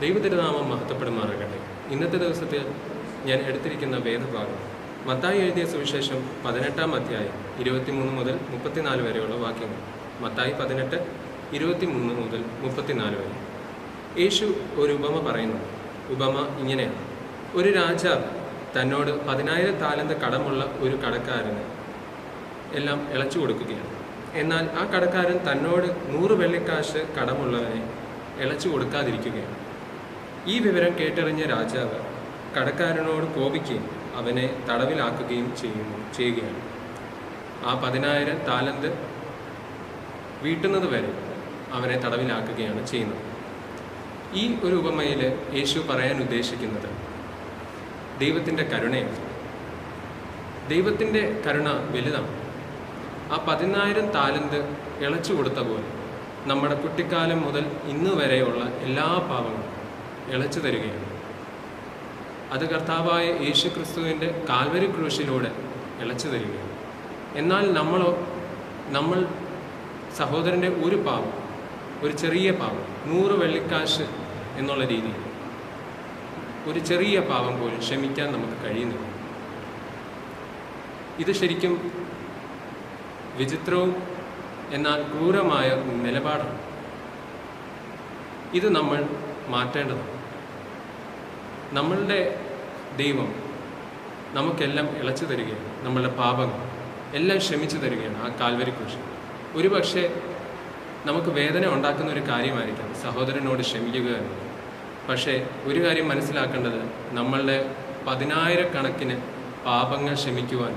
ദൈവതിരുനാമം മഹത്വപ്പെടുമാറാകട്ടെ. ഇന്നത്തെ ദിവസത്തിൽ ഞാൻ എടുത്തിരിക്കുന്ന വേദഭാഗം മത്തായി എഴുതിയ സുവിശേഷം 18-ാം അധ്യായം 23 മുതൽ 34 വരെയുള്ള വാക്യങ്ങൾ. മത്തായി 18, 23 മുതൽ 34 വരെ. യേശു ഒരു ഉപമ പറയുന്നു. ഉപമ ഇങ്ങനെയാണ്: ഒരു രാജാവ് തന്നോട് 10,000 താലന്ത് കടമുള്ള ഒരു കടക്കാരന് എല്ലാം ഇളച്ചു കൊടുക്കുകയാണ്. എന്നാൽ ആ കടക്കാരൻ തന്നോട് 100 വെള്ളിക്കാശ് കടമുള്ളവനെ ഇളച്ചു കൊടുക്കാതിരിക്കുകയാണ്. ഈ വിവരം കേട്ടറിഞ്ഞ രാജാവ് കടക്കാരനോട് കോപിക്കുകയും അവനെ തടവിലാക്കുകയും ചെയ്യുകയാണ്. ആ 10,000 താലന്ത് വീട്ടുന്നത് വരെ അവനെ തടവിലാക്കുകയാണ് ചെയ്യുന്നത്. ഈ ഒരു ഉപമയിൽ യേശു പറയാൻ ഉദ്ദേശിക്കുന്നത് ദൈവത്തിൻ്റെ കരുണയാണ്. ദൈവത്തിൻ്റെ കരുണ വലുതാണ്. ആ 10,000 താലന്ത് ഇളച്ചു കൊടുത്ത പോലെ നമ്മുടെ കുട്ടിക്കാലം മുതൽ ഇന്ന് വരെയുള്ള എല്ലാ പാപങ്ങളും ഇളച്ചു തരികയാണ്. അത് കർത്താവായ യേശു ക്രിസ്തുവിൻ്റെ കാൽവരി ക്രൂശിലൂടെ ഇളച്ചു തരികയാണ്. എന്നാൽ നമ്മൾ സഹോദരൻ്റെ ഒരു പാപം, ഒരു ചെറിയ പാപം, 100 വെള്ളിക്കാശ് എന്നുള്ള രീതിയിൽ ഒരു ചെറിയ പാപം പോലും ക്ഷമിക്കാൻ നമുക്ക് കഴിയുന്നില്ല. ഇത് ശരിക്കും വിചിത്രവും എന്നാൽ ക്രൂരമായ നിലപാടാണ്. ഇത് നമ്മൾ മാറ്റേണ്ടതാണ്. നമ്മളുടെ ദൈവം നമുക്കെല്ലാം ഇളച്ചു തരികയാണ്. നമ്മളുടെ പാപങ്ങൾ എല്ലാം ക്ഷമിച്ചു തരികയാണ് ആ കാൽവരി ക്രൂശിൽ. ഒരു പക്ഷേ നമുക്ക് വേദന ഉണ്ടാക്കുന്ന ഒരു കാര്യമായിരിക്കാം സഹോദരനോട് ക്ഷമിക്കുക എന്നത്. പക്ഷേ ഒരു കാര്യം മനസ്സിലാക്കേണ്ടത്, നമ്മളുടെ 10,000 കണക്കിന് പാപങ്ങൾ ക്ഷമിക്കുവാൻ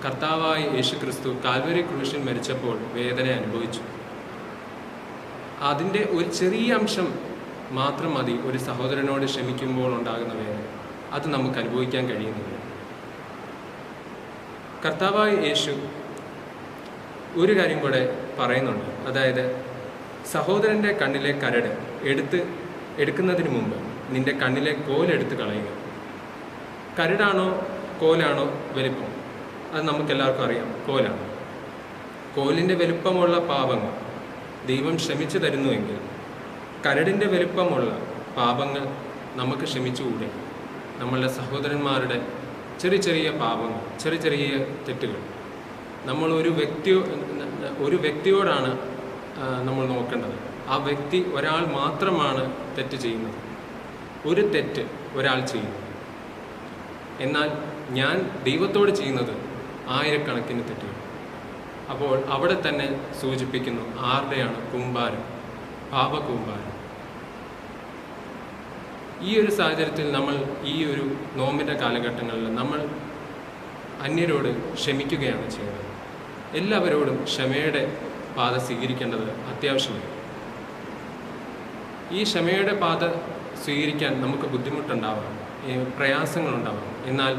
കർത്താവായ യേശു ക്രിസ്തു കാൽവരി ക്രൂശിൽ മരിച്ചപ്പോൾ വേദന അനുഭവിച്ചു. അതിൻ്റെ ഒരു ചെറിയ അംശം മാത്രം മതി ഒരു സഹോദരനോട് ക്ഷമിക്കുമ്പോൾ ഉണ്ടാകുന്ന വേദന. അത് നമുക്ക് അനുഭവിക്കാൻ കഴിയുന്നില്ല. കർത്താവായ യേശു ഒരു കാര്യം കൂടെ പറയുന്നുണ്ട്. അതായത്, സഹോദരൻ്റെ കണ്ണിലെ കരട് എടുക്കുന്നതിന് മുമ്പ് നിന്റെ കണ്ണിലെ കോലെടുത്ത് കളയുക. കരടാണോ കോലാണോ വലിപ്പം? അത് നമുക്കെല്ലാവർക്കും അറിയാം, കോലാണ്. കോലിൻ്റെ വലുപ്പമുള്ള പാപങ്ങൾ ദൈവം ക്ഷമിച്ചു തരുന്നുവെങ്കിൽ കരടിൻ്റെ വലുപ്പമുള്ള പാപങ്ങൾ നമുക്ക് ക്ഷമിച്ചുകൂടെ? നമ്മളുടെ സഹോദരന്മാരുടെ ചെറിയ ചെറിയ പാപങ്ങൾ, ചെറിയ ചെറിയ തെറ്റുകൾ നമ്മൾ ഒരു വ്യക്തിയോടാണ് നമ്മൾ നോക്കേണ്ടത്. ആ വ്യക്തി ഒരാൾ മാത്രമാണ് തെറ്റ് ചെയ്യുന്നത്. ഒരു തെറ്റ് ഒരാൾ ചെയ്യുന്നു. എന്നാൽ ഞാൻ ദൈവത്തോട് ചെയ്യുന്നത് 1000 തെറ്റുകൾ. അപ്പോൾ അവിടെ തന്നെ സൂചിപ്പിക്കുന്നു ആരുടെയാണ് കൂമ്പാരം, പാപകൂമ്പാരം. ഈ ഒരു സാഹചര്യത്തിൽ നമ്മൾ ഈ ഒരു നോമ്പിൻ്റെ കാലഘട്ടങ്ങളിൽ നമ്മൾ അന്യരോട് ക്ഷമിക്കുകയാണ് ചെയ്യുന്നത്. എല്ലാവരോടും ക്ഷമയുടെ പാത സ്വീകരിക്കേണ്ടത് അത്യാവശ്യമാണ്. ഈ ക്ഷമയുടെ പാത സ്വീകരിക്കാൻ നമുക്ക് ബുദ്ധിമുട്ടുണ്ടാവാം, പ്രയാസങ്ങളുണ്ടാവാം. എന്നാൽ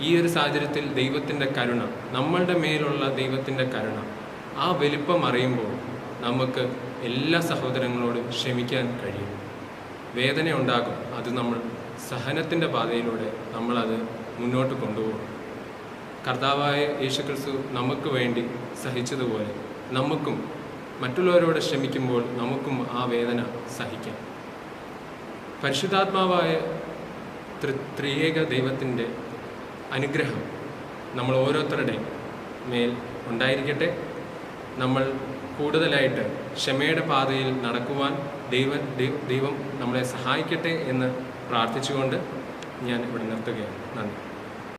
ഈ ഒരു സാഹചര്യത്തിൽ ദൈവത്തിൻ്റെ കരുണ, നമ്മളുടെ മേലുള്ള ദൈവത്തിൻ്റെ കരുണ, ആ വലിപ്പം അറിയുമ്പോൾ നമുക്ക് എല്ലാ സഹോദരങ്ങളോടും ക്ഷമിക്കാൻ കഴിയും. വേദന ഉണ്ടാകും. അത് നമ്മൾ സഹനത്തിൻ്റെ പാതയിലൂടെ നമ്മളത് മുന്നോട്ട് കൊണ്ടുപോകും. കർത്താവായ യേശുക്രിസ്തു നമുക്ക് വേണ്ടി സഹിച്ചതുപോലെ നമുക്കും മറ്റുള്ളവരോട് ക്ഷമിക്കുമ്പോൾ നമുക്കും ആ വേദന സഹിക്കാം. പരിശുദ്ധാത്മാവായ ത്രിയേക ദൈവത്തിൻ്റെ അനുഗ്രഹം നമ്മൾ ഓരോരുത്തരുടെയും മേൽ ഉണ്ടായിരിക്കട്ടെ. നമ്മൾ കൂടുതലായിട്ട് ക്ഷമയുടെ പാതയിൽ നടക്കുവാൻ ദൈവം നമ്മളെ സഹായിക്കട്ടെ എന്ന് പ്രാർത്ഥിച്ചുകൊണ്ട് ഞാൻ ഇവിടെ നിർത്തുകയാണ്. നന്ദി.